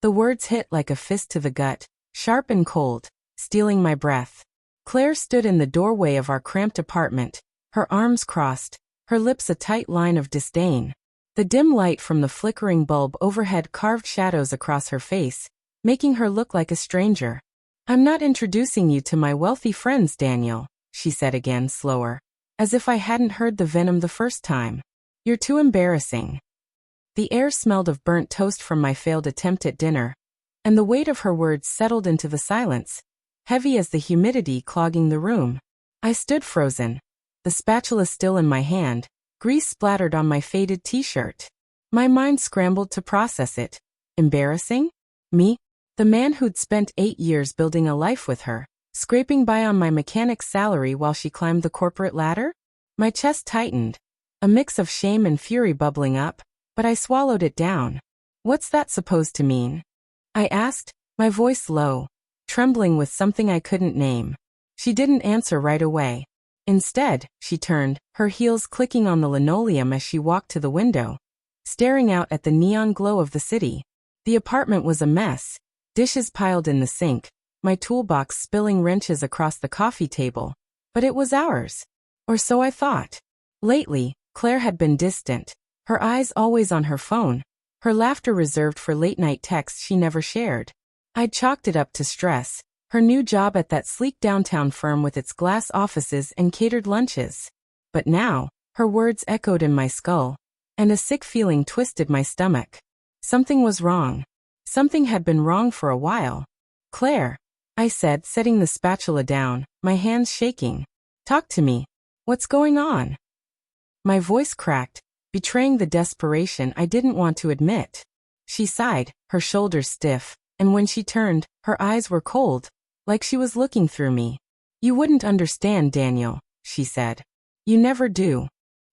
The words hit like a fist to the gut, sharp and cold, stealing my breath. Claire stood in the doorway of our cramped apartment, her arms crossed, her lips a tight line of disdain. The dim light from the flickering bulb overhead carved shadows across her face, making her look like a stranger. "I'm not introducing you to my wealthy friends, Daniel," she said again, slower, as if I hadn't heard the venom the first time. "You're too embarrassing." The air smelled of burnt toast from my failed attempt at dinner, and the weight of her words settled into the silence, heavy as the humidity clogging the room. I stood frozen, the spatula still in my hand, grease splattered on my faded t-shirt. My mind scrambled to process it. Embarrassing? Me? The man who'd spent 8 years building a life with her, scraping by on my mechanic's salary while she climbed the corporate ladder? My chest tightened, a mix of shame and fury bubbling up, but I swallowed it down. "What's that supposed to mean?" I asked, my voice low, trembling with something I couldn't name. She didn't answer right away. Instead, she turned, her heels clicking on the linoleum as she walked to the window, staring out at the neon glow of the city. The apartment was a mess, dishes piled in the sink, my toolbox spilling wrenches across the coffee table. But it was ours. Or so I thought. Lately, Claire had been distant, her eyes always on her phone, her laughter reserved for late-night texts she never shared. I'd chalked it up to stress, her new job at that sleek downtown firm with its glass offices and catered lunches. But now, her words echoed in my skull, and a sick feeling twisted my stomach. Something was wrong. Something had been wrong for a while. "Claire," I said, setting the spatula down, my hands shaking. "Talk to me. What's going on?" My voice cracked, betraying the desperation I didn't want to admit. She sighed, her shoulders stiff, and when she turned, her eyes were cold, like she was looking through me. "You wouldn't understand, Daniel," she said. "You never do."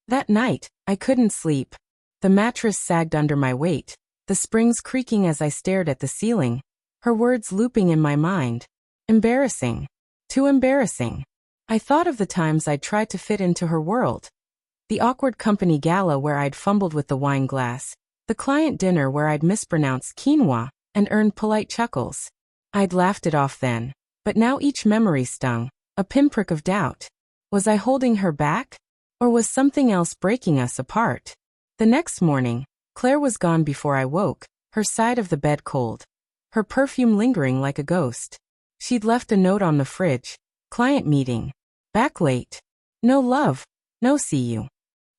That night, I couldn't sleep. The mattress sagged under my weight, the springs creaking as I stared at the ceiling, her words looping in my mind. Embarrassing. Too embarrassing. I thought of the times I'd tried to fit into her world. The awkward company gala where I'd fumbled with the wine glass, the client dinner where I'd mispronounced quinoa and earned polite chuckles. I'd laughed it off then, but now each memory stung, a pinprick of doubt. Was I holding her back? Or was something else breaking us apart? The next morning, Claire was gone before I woke, her side of the bed cold, her perfume lingering like a ghost. She'd left a note on the fridge. "Client meeting. Back late. No love. No see you."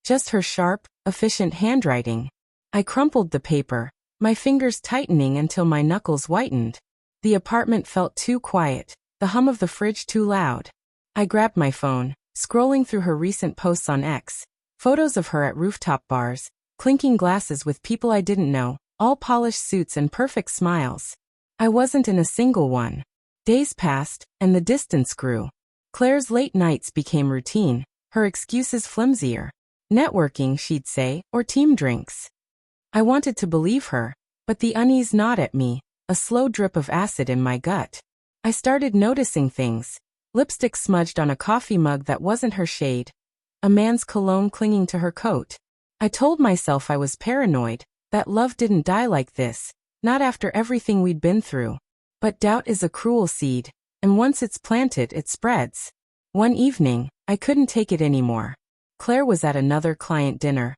Just her sharp, efficient handwriting. I crumpled the paper, my fingers tightening until my knuckles whitened. The apartment felt too quiet, the hum of the fridge too loud. I grabbed my phone, scrolling through her recent posts on X, photos of her at rooftop bars, clinking glasses with people I didn't know, all polished suits and perfect smiles. I wasn't in a single one. Days passed, and the distance grew. Claire's late nights became routine, her excuses flimsier. Networking, she'd say, or team drinks. I wanted to believe her, but the unease gnawed at me, a slow drip of acid in my gut. I started noticing things. Lipstick smudged on a coffee mug that wasn't her shade. A man's cologne clinging to her coat. I told myself I was paranoid, that love didn't die like this, not after everything we'd been through. But doubt is a cruel seed, and once it's planted, it spreads. One evening, I couldn't take it anymore. Claire was at another client dinner,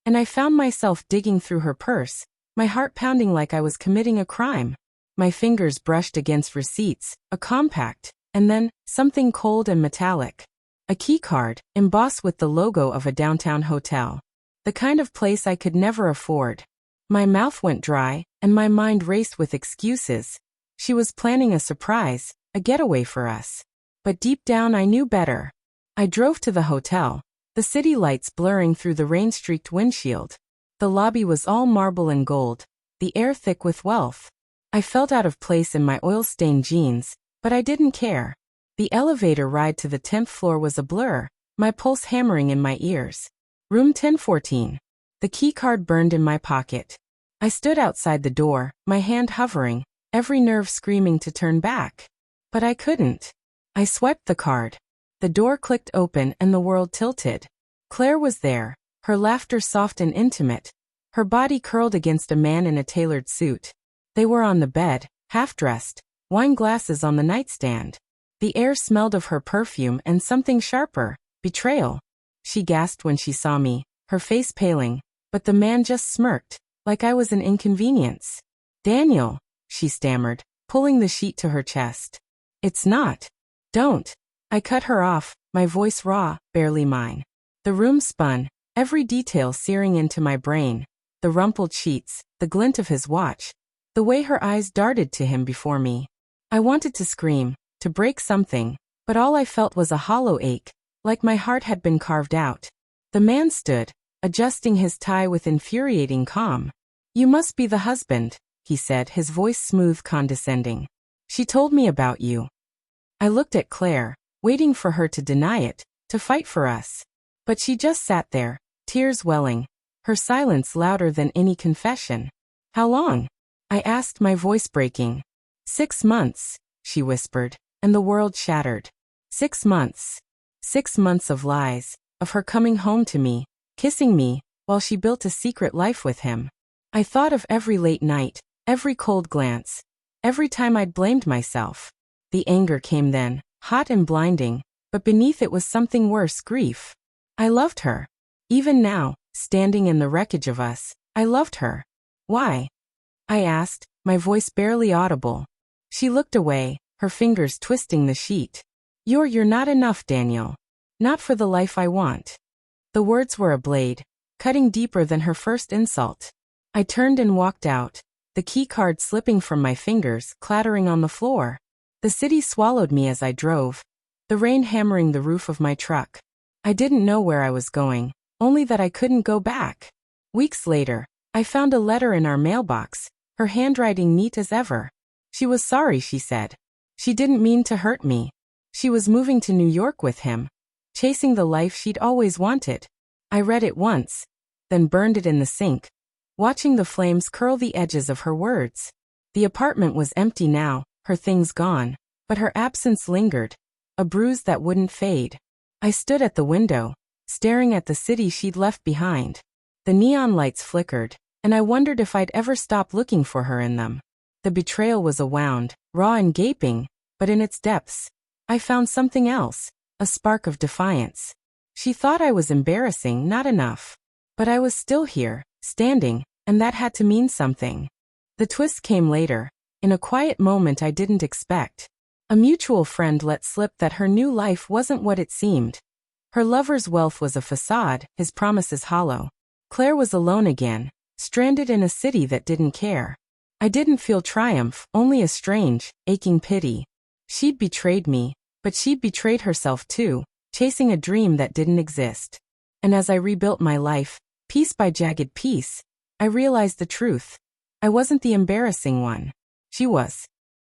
and I found myself digging through her purse, my heart pounding like I was committing a crime. My fingers brushed against receipts, a compact, and then, something cold and metallic. A key card, embossed with the logo of a downtown hotel. The kind of place I could never afford. My mouth went dry, and my mind raced with excuses. She was planning a surprise, a getaway for us. But deep down I knew better. I drove to the hotel, the city lights blurring through the rain-streaked windshield. The lobby was all marble and gold, the air thick with wealth. I felt out of place in my oil-stained jeans, but I didn't care. The elevator ride to the 10th floor was a blur, my pulse hammering in my ears. Room 1014. The key card burned in my pocket. I stood outside the door, my hand hovering, every nerve screaming to turn back. But I couldn't. I swiped the card. The door clicked open and the world tilted. Claire was there, her laughter soft and intimate, her body curled against a man in a tailored suit. They were on the bed, half-dressed, wine glasses on the nightstand. The air smelled of her perfume and something sharper, betrayal. She gasped when she saw me, her face paling, but the man just smirked, like I was an inconvenience. Daniel, she stammered, pulling the sheet to her chest. It's not. Don't. I cut her off, my voice raw, barely mine. The room spun, every detail searing into my brain. The rumpled sheets, the glint of his watch, the way her eyes darted to him before me. I wanted to scream, to break something, but all I felt was a hollow ache, like my heart had been carved out. The man stood, adjusting his tie with infuriating calm. You must be the husband, he said, his voice smooth, condescending. She told me about you. I looked at Claire, waiting for her to deny it, to fight for us. But she just sat there, tears welling, her silence louder than any confession. How long? I asked, my voice breaking. 6 months, she whispered, and the world shattered. 6 months. 6 months of lies, of her coming home to me, kissing me, while she built a secret life with him. I thought of every late night, every cold glance, every time I'd blamed myself. The anger came then, hot and blinding, but beneath it was something worse, grief. I loved her. Even now, standing in the wreckage of us, I loved her. Why? I asked, my voice barely audible. She looked away, her fingers twisting the sheet. You're not enough, Daniel. Not for the life I want. The words were a blade, cutting deeper than her first insult. I turned and walked out, the key card slipping from my fingers, clattering on the floor. The city swallowed me as I drove, the rain hammering the roof of my truck. I didn't know where I was going, only that I couldn't go back. Weeks later, I found a letter in our mailbox, her handwriting neat as ever. She was sorry, she said. She didn't mean to hurt me. She was moving to New York with him, chasing the life she'd always wanted. I read it once, then burned it in the sink, watching the flames curl the edges of her words. The apartment was empty now, her things gone, but her absence lingered, a bruise that wouldn't fade. I stood at the window, staring at the city she'd left behind. The neon lights flickered, and I wondered if I'd ever stop looking for her in them. The betrayal was a wound, raw and gaping, but in its depths, I found something else, a spark of defiance. She thought I was embarrassing, not enough. But I was still here, standing, and that had to mean something. The twist came later, in a quiet moment I didn't expect. A mutual friend let slip that her new life wasn't what it seemed. Her lover's wealth was a facade, his promises hollow. Claire was alone again, stranded in a city that didn't care. I didn't feel triumph, only a strange, aching pity. She'd betrayed me, but she'd betrayed herself too, chasing a dream that didn't exist. And as I rebuilt my life, piece by jagged piece, I realized the truth. I wasn't the embarrassing one. She was.